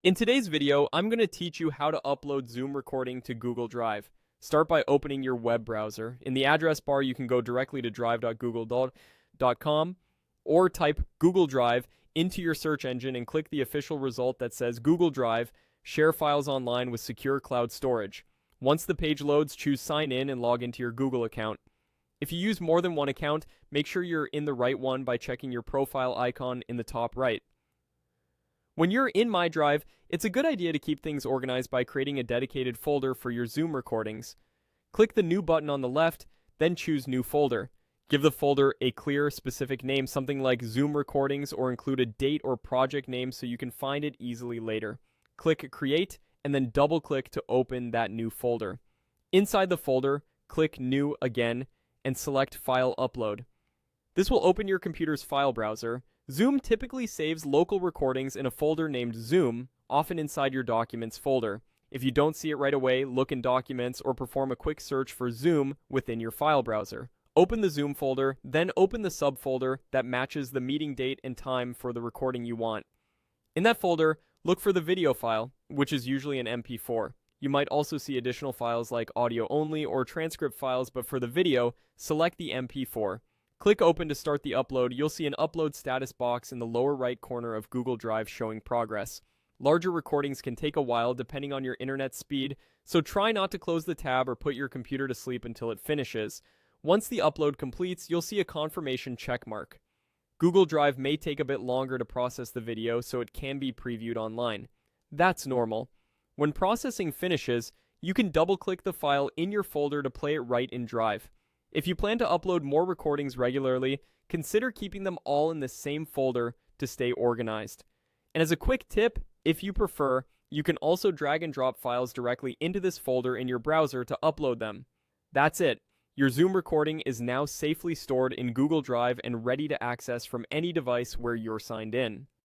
In today's video, I'm going to teach you how to upload Zoom recording to Google Drive. Start by opening your web browser. In the address bar, you can go directly to drive.google.com or type Google Drive into your search engine and click the official result that says Google Drive, share files online with secure cloud storage. Once the page loads, choose Sign In and log into your Google account. If you use more than one account, make sure you're in the right one by checking your profile icon in the top right. When you're in My Drive, it's a good idea to keep things organized by creating a dedicated folder for your Zoom recordings. Click the New button on the left, then choose New Folder. Give the folder a clear, specific name, something like Zoom Recordings, or include a date or project name so you can find it easily later. Click Create, and then double-click to open that new folder. Inside the folder, click New again, and select File Upload. This will open your computer's file browser. Zoom typically saves local recordings in a folder named Zoom, often inside your Documents folder. If you don't see it right away, look in Documents or perform a quick search for Zoom within your file browser. Open the Zoom folder, then open the subfolder that matches the meeting date and time for the recording you want. In that folder, look for the video file, which is usually an MP4. You might also see additional files like audio only or transcript files, but for the video, select the MP4. Click Open to start the upload. You'll see an upload status box in the lower right corner of Google Drive showing progress. Larger recordings can take a while depending on your internet speed, so try not to close the tab or put your computer to sleep until it finishes. Once the upload completes, you'll see a confirmation check mark. Google Drive may take a bit longer to process the video, so it can be previewed online. That's normal. When processing finishes, you can double-click the file in your folder to play it right in Drive. If you plan to upload more recordings regularly, consider keeping them all in the same folder to stay organized. And as a quick tip, if you prefer, you can also drag and drop files directly into this folder in your browser to upload them. That's it. Your Zoom recording is now safely stored in Google Drive and ready to access from any device where you're signed in.